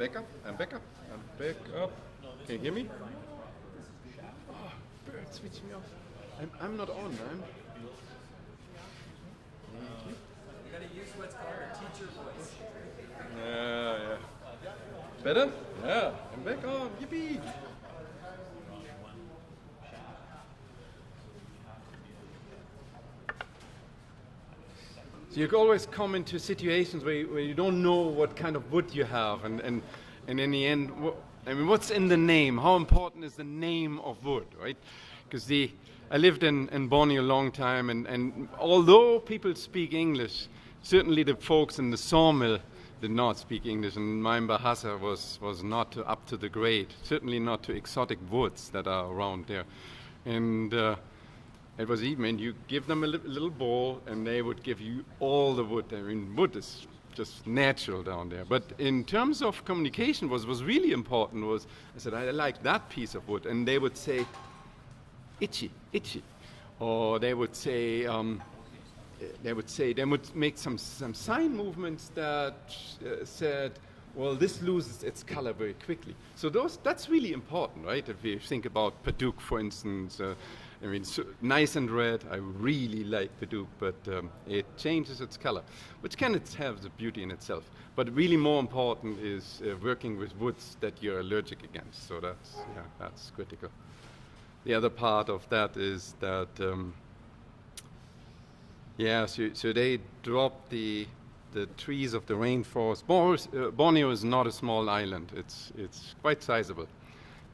back up. I'm back up. I'm back up. Can you hear me? Oh, bird, switch me off. I'm not on, man. You gotta use what's called a teacher voice. Yeah. Better? Yeah. I'm back on. Yippee! So you always come into situations where you don't know what kind of wood you have, and in the end, what's in the name? How important is the name of wood, right? Because I lived in Borneo a long time, and although people speak English, certainly the folks in the sawmill did not speak English, and my Bahasa was not up to the grade, certainly not to exotic woods that are around there. And it was even, you give them a little bowl and they would give you all the wood. I mean, wood is just natural down there. But in terms of communication, what was really important was, I said, I like that piece of wood. And they would say, itchy. Or they would make some sign movements that said, well, this loses its color very quickly. So that's really important, right? If you think about Part2, for instance, nice and red, I really like Part2, but it changes its color, which can have the beauty in itself. But really more important is working with woods that you're allergic against. So that's critical. The other part of that is that, so they dropped the trees of the rainforest. Borneo is not a small island. It's quite sizable.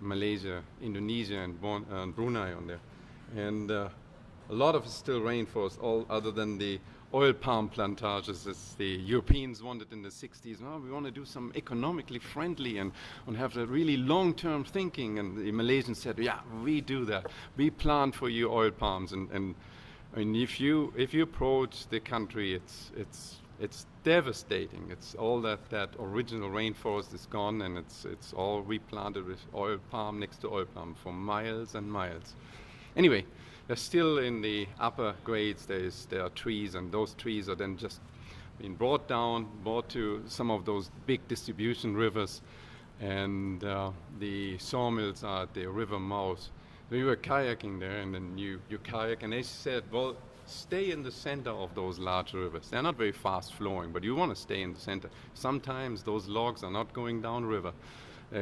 Malaysia, Indonesia, and Brunei on there. And a lot of it's still rainforest, all other than the oil palm plantages as the Europeans wanted in the 60s. Oh, we want to do some economically friendly and have a really long-term thinking. And the Malaysians said, yeah, we do that. We plant for you oil palms. And I mean, if you approach the country, it's devastating. It's all that original rainforest is gone, and it's all replanted with oil palm next to oil palm for miles and miles. Anyway, they're still in the upper grades. There are trees, and those trees are then just being brought to some of those big distribution rivers, and the sawmills are at the river mouth. We were kayaking there, and then you kayak, and they said, well, stay in the center of those large rivers. They're not very fast flowing, but you want to stay in the center. Sometimes those logs are not going down river,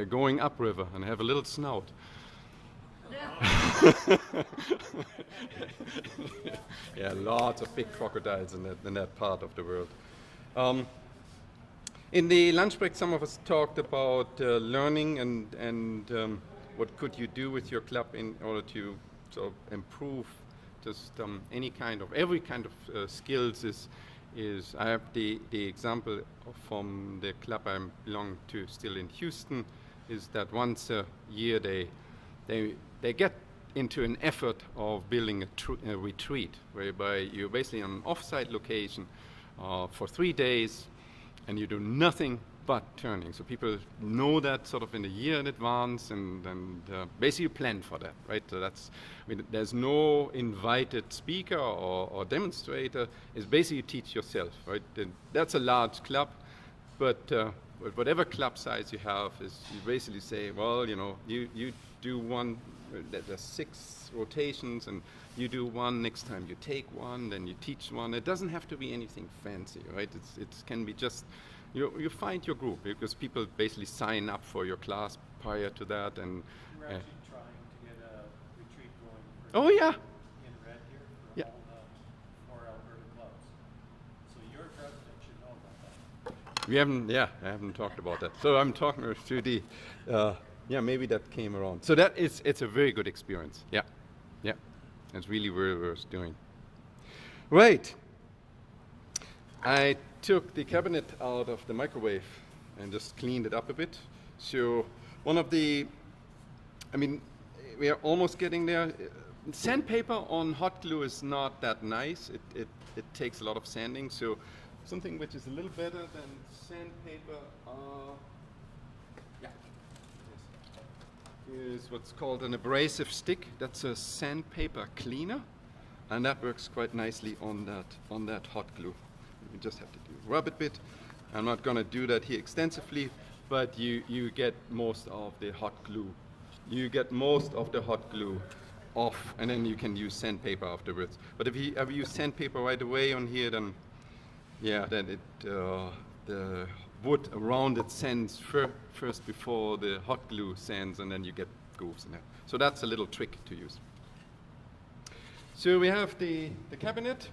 going up river, and have a little snout. Yeah, lots of big crocodiles in that part of the world. In the lunch break, some of us talked about learning and what could you do with your club in order to sort of improve just every kind of skills. Is I have the example from the club I belong to still in Houston, is that once a year they get into an effort of building a retreat, whereby you're basically on an off-site location for 3 days, and you do nothing but turning. So people know that sort of in a year in advance, and basically plan for that, right? So there's no invited speaker or demonstrator. It's basically you teach yourself, right? That's a large club, but whatever club size you have, is you basically say, well, you do one. There's 6 rotations, and you do one. Next time you take one, then you teach one. It doesn't have to be anything fancy, right? It can be just you find your group, because people basically sign up for your class prior to that. And we're actually trying to get a retreat going. Oh yeah. In Red here for all 4 Alberta clubs. So your president should know about that. I haven't talked about that. So I'm talking to the, maybe that came around. So it's a very good experience. Yeah. That's really where we're doing. Right. I took the cabinet out of the microwave and just cleaned it up a bit. So we are almost getting there. Sandpaper on hot glue is not that nice. It takes a lot of sanding. So something which is a little better than sandpaper is what's called an abrasive stick. That's a sandpaper cleaner, and that works quite nicely on that hot glue. You just have to rub it a bit. I'm not going to do that here extensively, but you get most of the hot glue. You get most of the hot glue off, and then you can use sandpaper afterwards. But if you ever use sandpaper right away on here, then yeah, then the wood around it sands first before the hot glue sands, and then you get grooves in there. So that's a little trick to use. So we have the cabinet,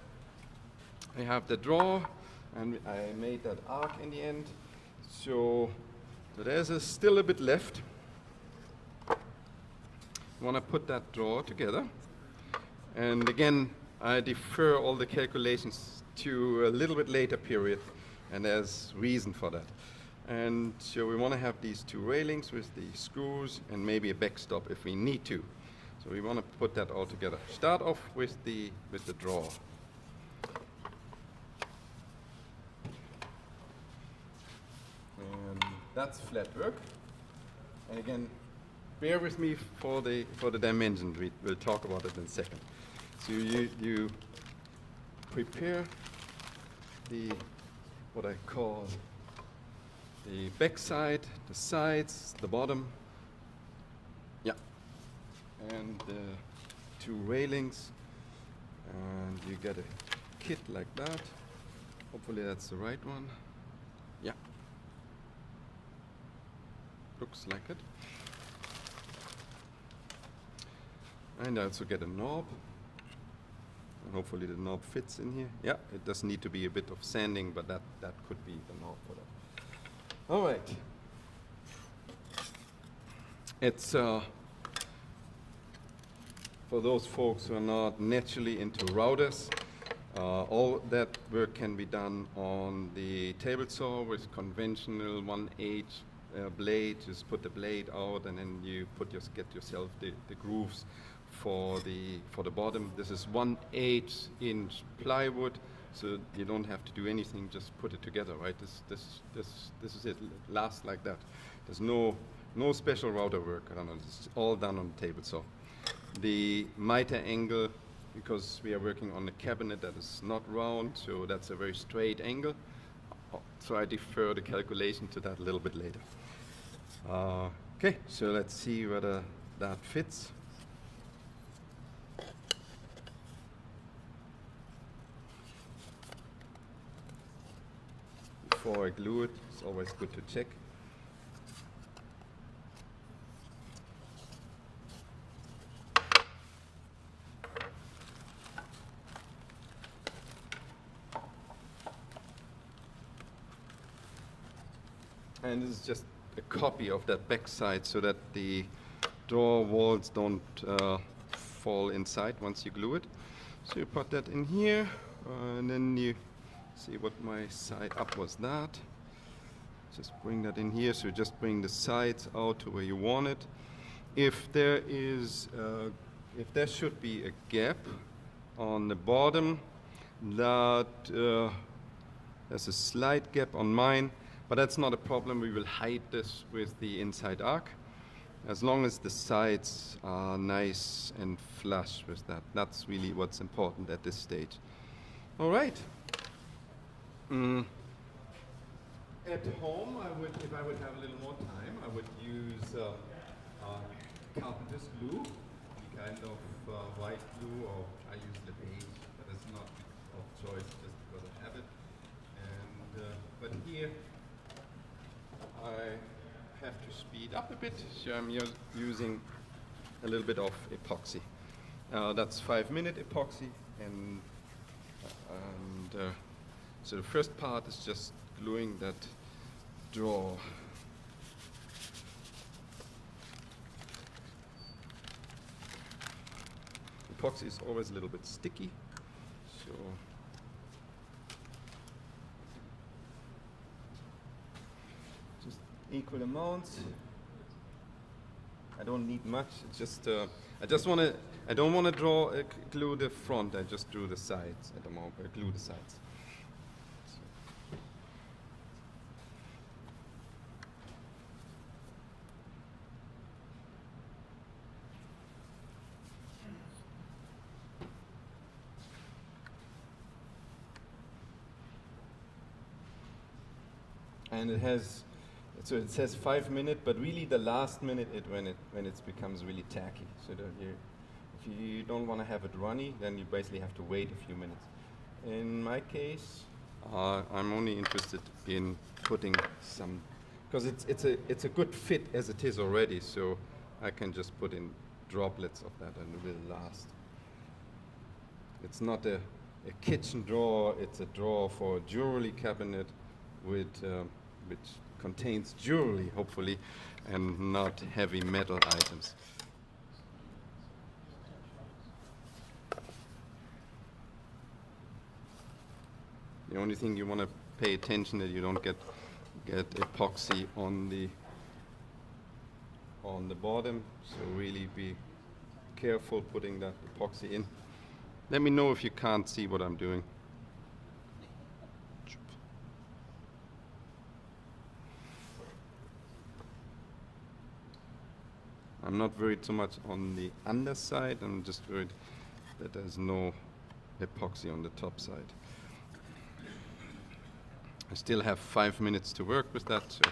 I have the drawer, and I made that arc in the end. So there's still a bit left. I want to put that drawer together. And again, I defer all the calculations to a little bit later period, and there's reason for that. And so we want to have these two railings with the screws and maybe a backstop if we need to. So we want to put that all together. Start off with the drawer. And that's Flatwork. And again, bear with me for the dimensions. We'll talk about it in a second. So you prepare what I call the back side, the sides, the bottom. Yeah. And the two railings. And you get a kit like that. Hopefully that's the right one. Yeah. Looks like it. And I also get a knob. And hopefully the knob fits in here. Yeah, it does need to be a bit of sanding, but that could be the knob for that. All right. It's for those folks who are not naturally into routers. All that work can be done on the table saw with conventional 1/8 blade. Just put the blade out, and then you get yourself the grooves for the bottom. This is 1/8 inch plywood, so you don't have to do anything. Just put it together, right? This is it. It lasts like that. There's no special router work done on it. It's all done on the table saw. The miter angle, because we are working on a cabinet that is not round, so that's a very straight angle. So I defer the calculation to that a little bit later. Okay, so let's see whether that fits. Before I glue it, it's always good to check. And this is just a copy of that back side so that the door walls don't fall inside once you glue it. So you put that in here, and then you see what my side up was that. Just bring that in here, so just bring the sides out to where you want it. If there should be a gap on the bottom, there's a slight gap on mine, but that's not a problem. We will hide this with the inside arc, as long as the sides are nice and flush with that. That's really what's important at this stage. All right. At home, if I would have a little more time, I would use carpenter's glue, the kind of white glue, or I use the beige, but it's not of choice just because of habit. And but here I have to speed up a bit, so I'm using a little bit of epoxy. That's 5-minute epoxy, and so the first part is just gluing that drawer. Epoxy is always a little bit sticky, so just equal amounts. I don't need much. It's just I don't want to glue the front. I just drew the sides at the moment. I glue the sides. And it has So it says 5 minutes, but really the last minute when it becomes really tacky. So that if you don't want to have it runny, then you basically have to wait a few minutes. In my case, I'm only interested in putting some, because it's a good fit as it is already. So I can just put in droplets of that, and it will last. It's not a kitchen drawer; it's a drawer for a jewelry cabinet, with which contains jewelry, hopefully, and not heavy metal items. The only thing you want to pay attention that you don't get epoxy on the bottom. So really be careful putting that epoxy in. Let me know if you can't see what I'm doing. I'm not worried so much on the underside, I'm just worried that there's no epoxy on the top side. I still have 5 minutes to work with that, so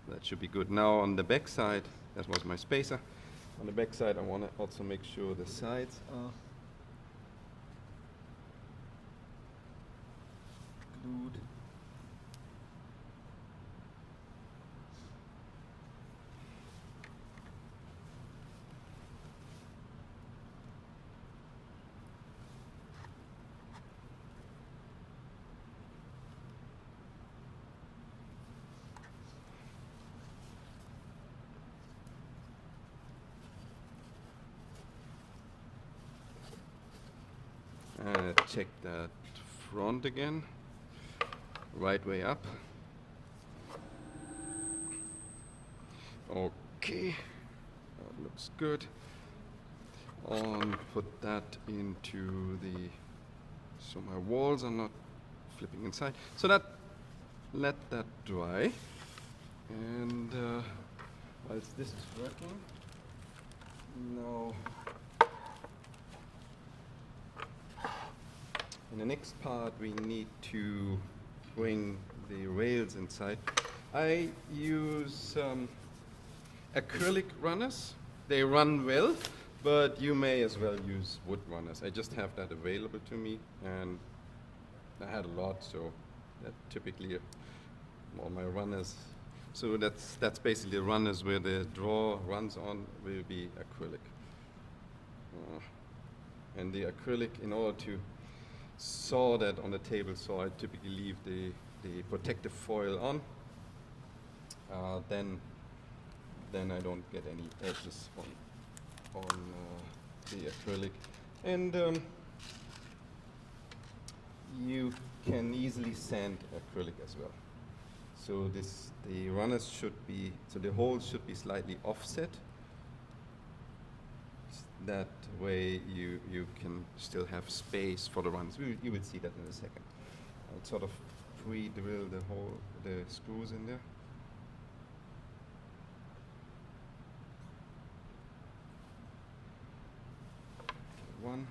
that should be good. Now on the back side, that was my spacer. On the back side, I want to also make sure the sides are glued. Check that front again, right way up. Okay, that looks good. Put that into so my walls are not flipping inside. So let that dry. And whilst this is working, now in the next part we need to bring the rails inside. I use acrylic runners. They run well, but you may as well use wood runners. I just have that available to me, and I had a lot, so that typically all my runners. So that's basically the runners where the drawer runs on will be acrylic. And the acrylic, in order to saw that on the table saw, I typically leave the protective foil on. Then I don't get any edges on the acrylic. And you can easily sand acrylic as well. So the runners should be, so the holes should be slightly offset. That way you can still have space for the runners. You will see that in a second. I'll sort of pre-drill the screws in there. One.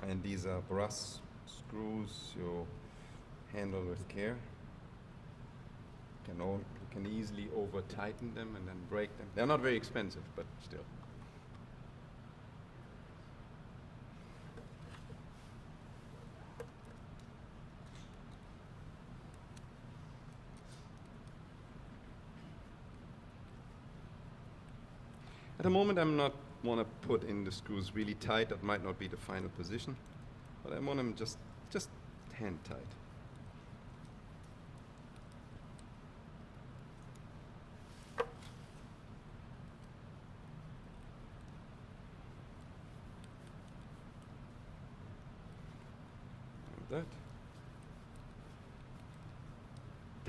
And these are brass screws, you handle with care. You can easily over tighten them and then break them. They're not very expensive, but still. At the moment, I'm not want to put in the screws really tight. That might not be the final position, but I want them just hand tight. Like that.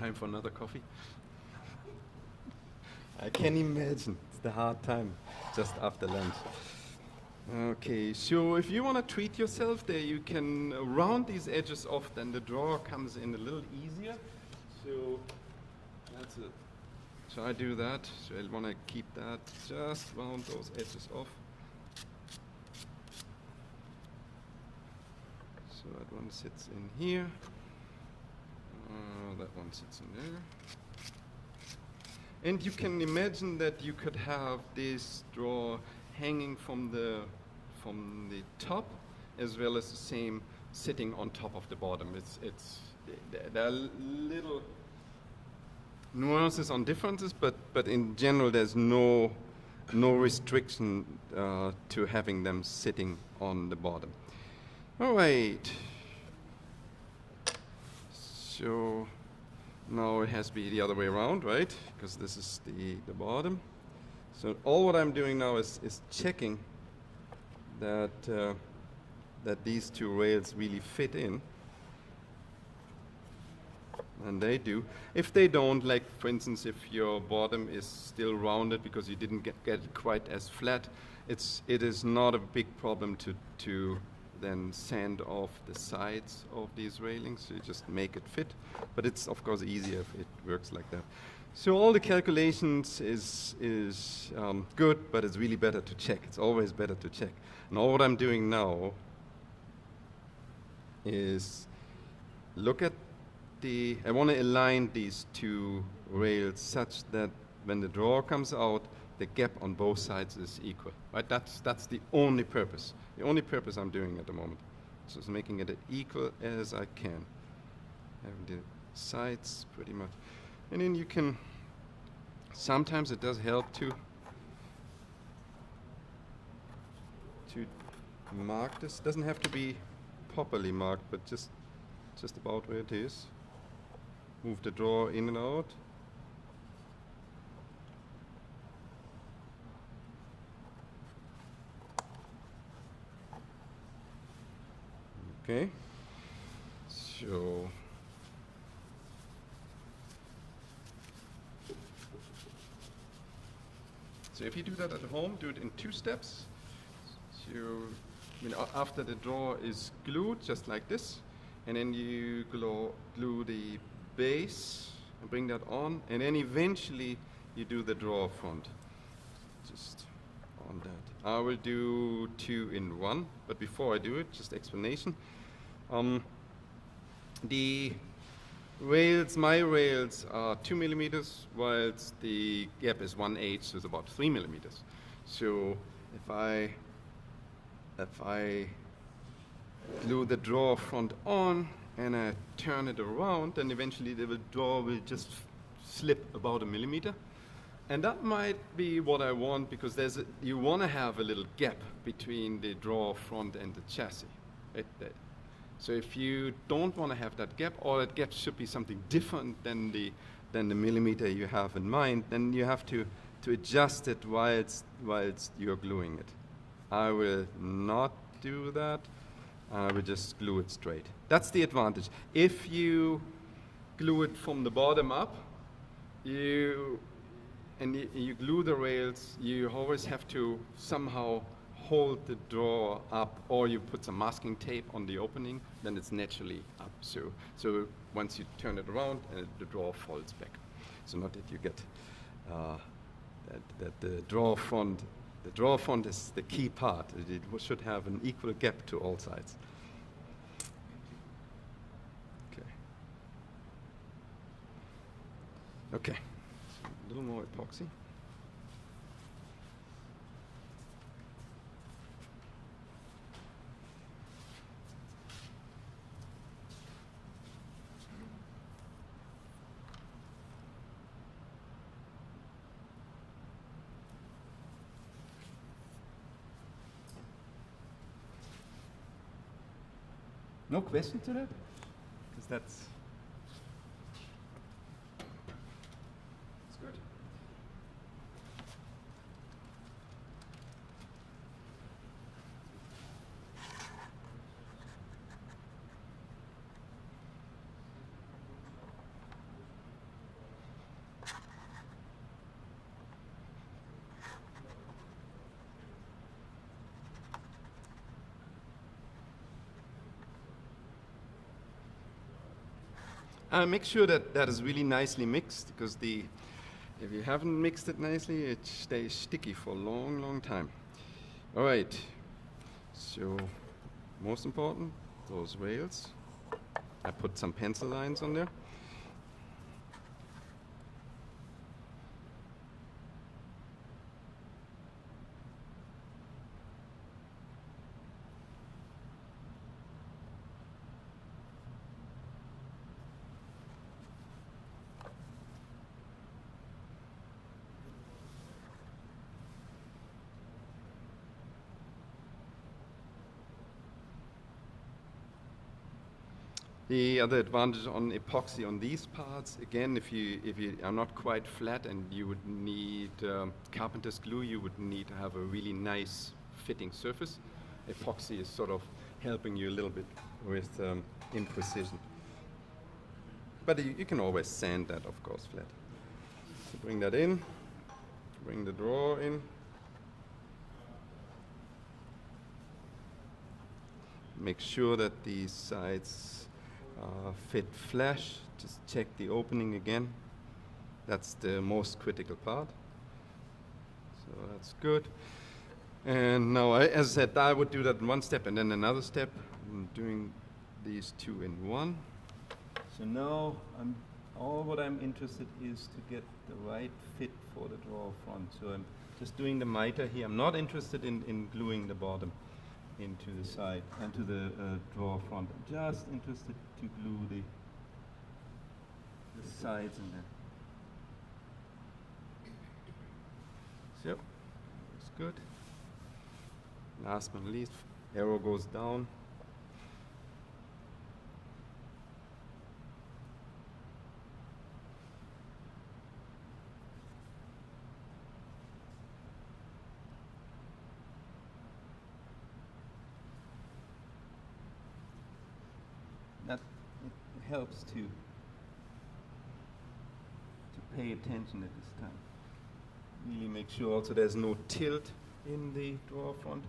Time for another coffee. I can imagine. It's the hard time just after lunch. Okay, so if you want to treat yourself there, you can round these edges off, then the drawer comes in a little easier. So that's it. So I do that. So I want to keep that, just round those edges off. So that one sits in here. That one sits in there. And you can imagine that you could have this drawer hanging from the top, as well as the same sitting on top of the bottom. There are little nuances on differences, but in general there's no restriction to having them sitting on the bottom. All right. So now it has to be the other way around, right? Because this is the bottom. So all what I'm doing now is checking that that these two rails really fit in. And they do. If they don't, like for instance, if your bottom is still rounded because you didn't get it quite as flat, it is not a big problem to then sand off the sides of these railings. So you just make it fit. But it's of course easier if it works like that. So all the calculations is good, but it's really better to check. It's always better to check. And all what I'm doing now is look at I want to align these two rails such that when the drawer comes out, the gap on both sides is equal. Right? That's the only purpose. The only purpose I'm doing at the moment. So it's making it as equal as I can. Having the sides pretty much. And then you can, sometimes it does help to mark this. Doesn't have to be properly marked, but just about where it is. Move the drawer in and out. Okay. So if you do that at home, do it in 2 steps. So after the drawer is glued, just like this, and then you glue the base and bring that on, and then eventually you do the drawer front. Just on that. I will do 2 in 1, but before I do it, just explanation. The rails, my rails are 2 millimeters, whilst the gap is 1/8, so it's about 3 millimeters. So if I glue the drawer front on and I turn it around, then eventually the drawer will just slip about 1 millimeter. And that might be what I want, because you want to have a little gap between the drawer front and the chassis. So if you don't want to have that gap, or that gap should be something different than the millimeter you have in mind, then you have to adjust it whilst you're gluing it. I will not do that. I will just glue it straight. That's the advantage. If you glue it from the bottom up, you glue the rails, you always have to somehow hold the drawer up, or you put some masking tape on the opening, then it's naturally up. So once you turn it around, the drawer folds back. So not that you get that the drawer front. The drawer front is the key part. It should have an equal gap to all sides. Okay. So a little more epoxy. No question to that? Because that's good. Make sure that that is really nicely mixed, because if you haven't mixed it nicely, it stays sticky for a long, long time. All right, so most important, those rails. I put some pencil lines on there. The other advantage on epoxy on these parts, again, if you are not quite flat and you would need carpenter's glue, you would need to have a really nice fitting surface. Epoxy is sort of helping you a little bit with imprecision. But you can always sand that, of course, flat. So bring that in, bring the drawer in. Make sure that the sides fit flush. Just check the opening again. That's the most critical part. So that's good. And now, as I said, I would do that in one step and then another step. I'm doing these two in one. So now, all what I'm interested is to get the right fit for the drawer front. So I'm just doing the miter here. I'm not interested in gluing the bottom into the side and to the drawer front. I'm just interested to glue the sides in there. So, looks good. Last but not least, arrow goes down. That it helps to pay attention at this time. Really make sure also there's no tilt in the drawer front.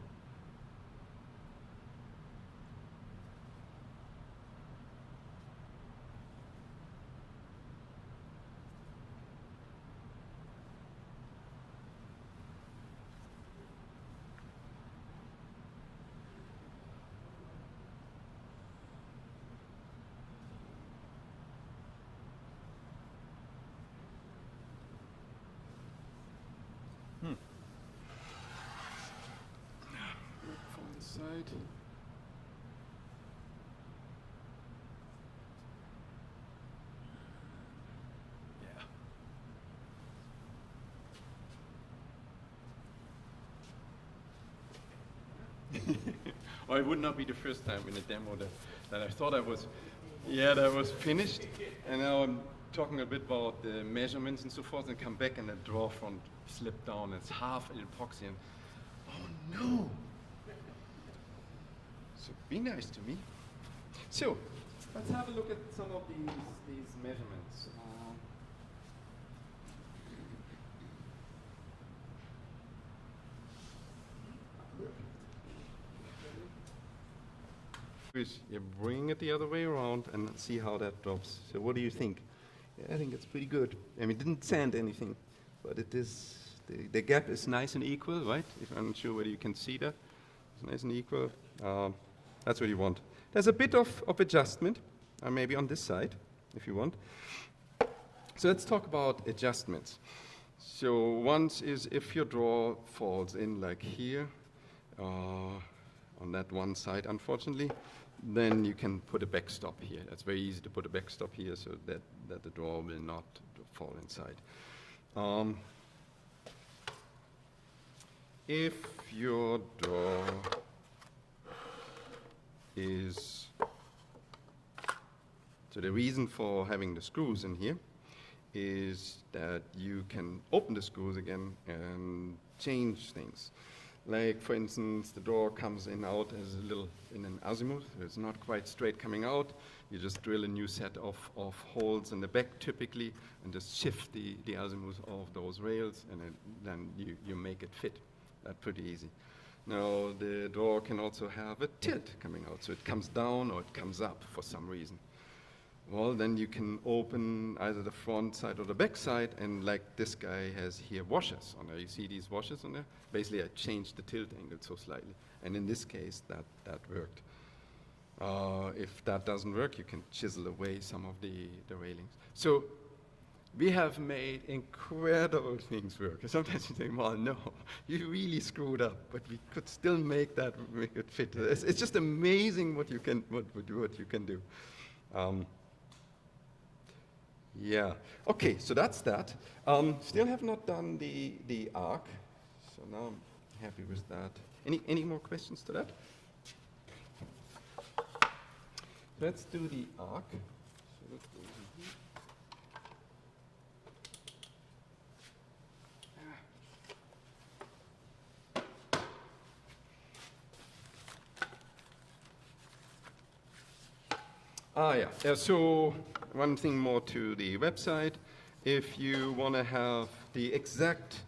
From the side. Or it would not be the first time in a demo that I thought that was finished, and now I'm talking a bit about the measurements and so forth, and come back and the drawer front slipped down. It's half in epoxy, and oh no! So be nice to me. So let's have a look at some of these measurements. You bring it the other way around and see how that drops. So what do you think? Yeah, I think it's pretty good. I mean, it didn't sand anything, but it is, the gap is nice and equal, right? If I'm not sure whether you can see that. It's nice and equal. That's what you want. There's a bit of adjustment, maybe on this side, if you want. So let's talk about adjustments. So once is if your drawer falls in like here, on that one side, unfortunately, then you can put a backstop here. It's very easy to put a backstop here so that the drawer will not fall inside. If your drawer is, so the reason for having the screws in here is that you can open the screws again and change things. Like, for instance, the drawer comes in out as a little in an azimuth. It's not quite straight coming out. You just drill a new set of holes in the back typically and just shift the azimuth of those rails, and then you make it fit. That's pretty easy. Now, the drawer can also have a tilt coming out. So it comes down or it comes up for some reason. well, then you can open either the front side or the back side, and like this guy has here washers on there. You see these washers on there? Basically, I changed the tilt angle so slightly, and in this case, that worked. If that doesn't work, you can chisel away some of the railings. So we have made incredible things work. Sometimes you think, well, no, you really screwed up, but we could still make it fit. It's just amazing what you can do. Yeah. Okay, so that's that. Still have not done the arc, so now I'm happy with that. Any more questions to that? Let's do the arc. So let's go here. Yeah. So one thing more to the website. If you want to have the exact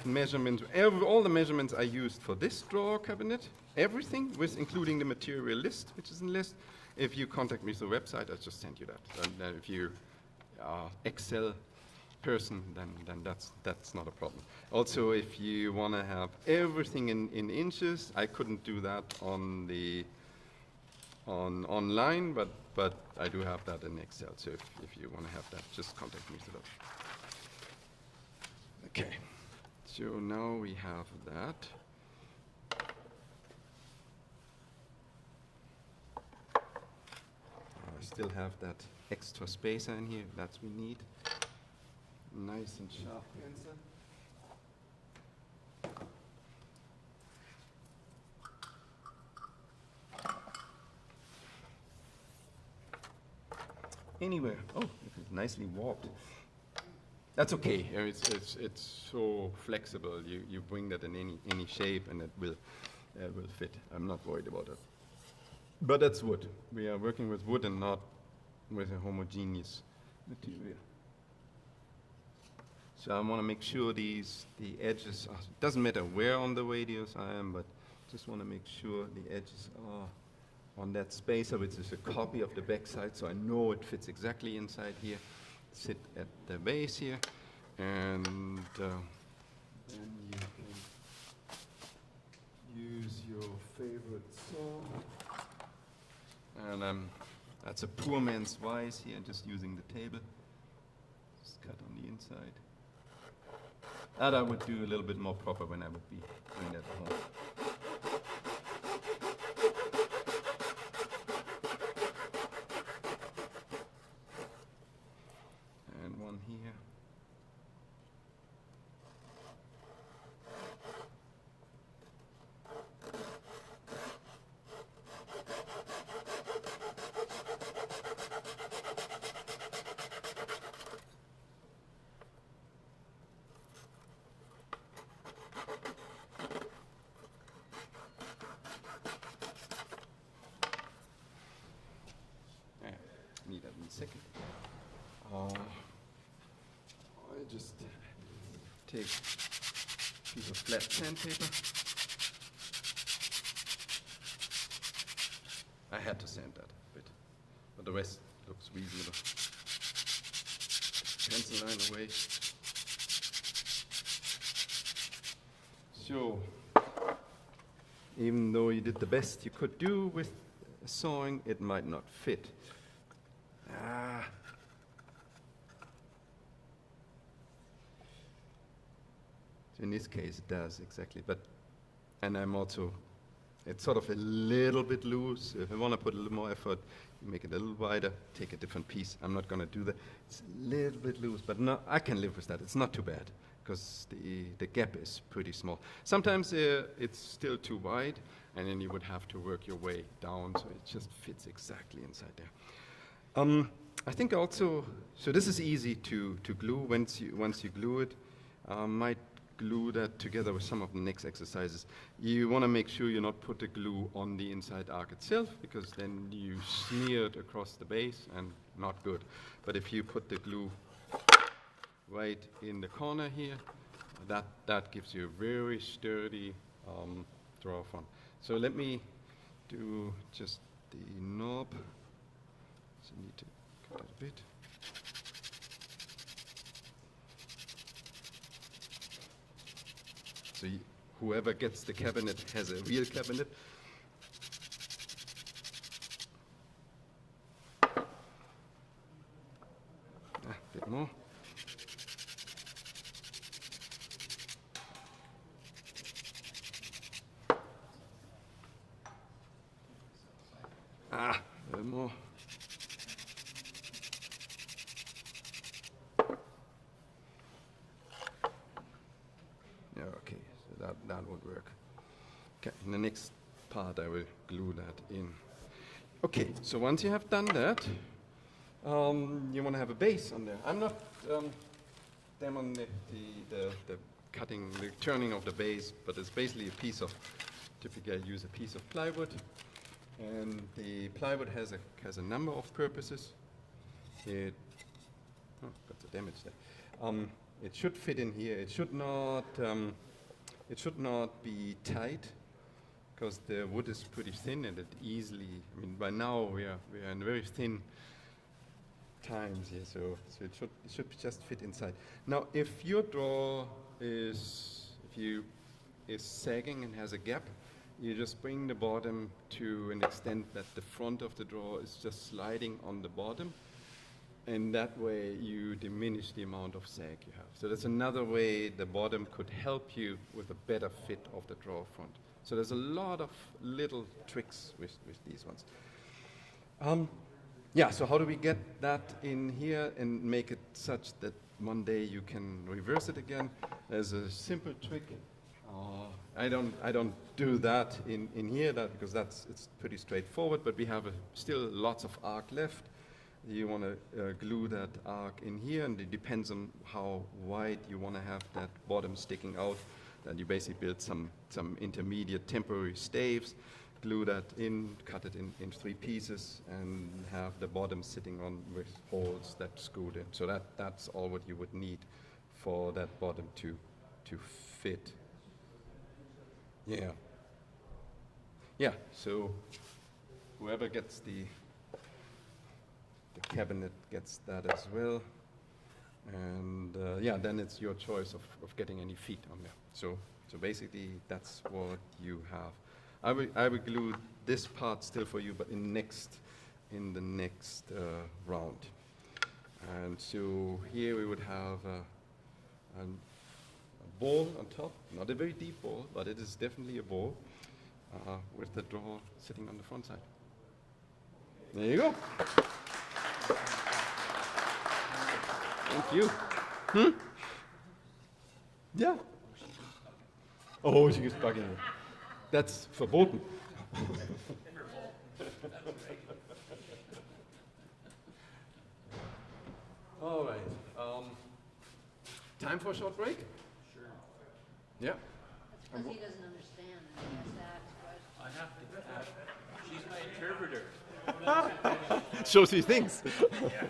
measurements, all the measurements I used for this drawer cabinet, everything, with including the material list, which is in the list. If you contact me through the website, I'll just send you that. And if you are Excel person, then that's not a problem. Also, if you want to have everything in inches, I couldn't do that online, but I do have that in Excel. So if you want to have that, just contact me through that. Okay. So now we have that. I still have that extra spacer in here. That's we need. Nice and sharp pencil. Anywhere. Oh, it's nicely warped. That's okay. It's so flexible. You bring that in any shape, and it will fit. I'm not worried about it. But that's wood. We are working with wood and not with a homogeneous material. So I want to make sure the edges are, it doesn't matter where on the radius I am, but just want to make sure the edges are on that spacer, which is a copy of the back side, so I know it fits exactly inside here. Sit at the base here, and then you can use your favorite saw. And that's a poor man's wise here, just using the table. Just cut on the inside. That I would do a little bit more proper when I would be doing that at home. And one here. Need that in a second. I just take a piece of flat sandpaper. I had to sand that a bit, but the rest looks reasonable. Pencil line away. So, even though you did the best you could do with sawing, it might not fit. So in this case, it does exactly. And I'm also, it's sort of a little bit loose. If I want to put a little more effort, make it a little wider, take a different piece. I'm not going to do that. It's a little bit loose, but no, I can live with that. It's not too bad because the gap is pretty small. Sometimes it's still too wide, and then you would have to work your way down so it just fits exactly inside there. I think also, so this is easy to glue once you glue it. Might glue that together with some of the next exercises. You want to make sure you not put the glue on the inside arc itself, because then you smear it across the base and not good. But if you put the glue right in the corner here, that gives you a very sturdy drawer front. So let me do just the knob. So I need to cut it a bit. So whoever gets the cabinet has a real cabinet. A bit more. A little more. Yeah, okay, so that would work. Okay, in the next part I will glue that in. Okay, so once you have done that, you want to have a base on there. I'm not demoing the cutting, the turning of the base, but it's basically a piece of, typically I use a piece of plywood, and the plywood has a number of purposes. It got the damage there. It should fit in here. It should not be tight, because the wood is pretty thin and it easily. I mean, by now we are in very thin times here, so it should just fit inside. Now, if your drawer is sagging and has a gap, you just bring the bottom to an extent that the front of the drawer is just sliding on the bottom, and that way you diminish the amount of sag you have. So that's another way the bottom could help you with a better fit of the drawer front. So there's a lot of little tricks with these ones. Yeah, so how do we get that in here and make it such that one day you can reverse it again? There's a simple trick. I don't do that in here because it's pretty straightforward, but we have still lots of arc left. You want to glue that arc in here, and it depends on how wide you want to have that bottom sticking out. Then you basically build some intermediate temporary staves, glue that in, cut it in 3 pieces, and have the bottom sitting on with holes that screwed in. So that's all what you would need for that bottom to fit. Yeah. Yeah, so whoever gets the cabinet gets that as well. And yeah, then it's your choice of getting any feet on there. So basically that's what you have. I will glue this part still for you, but in the next round. And so here we would have a ball on top, not a very deep ball, but it is definitely a ball with the drawer sitting on the front side. There you go. Thank you. Yeah. Oh, she gets back in here. That's verboten. All right. Time for a short break? Sure. Yeah. That's because he doesn't understand and he has to ask questions. I have to, she's my interpreter. So she thinks. Yeah.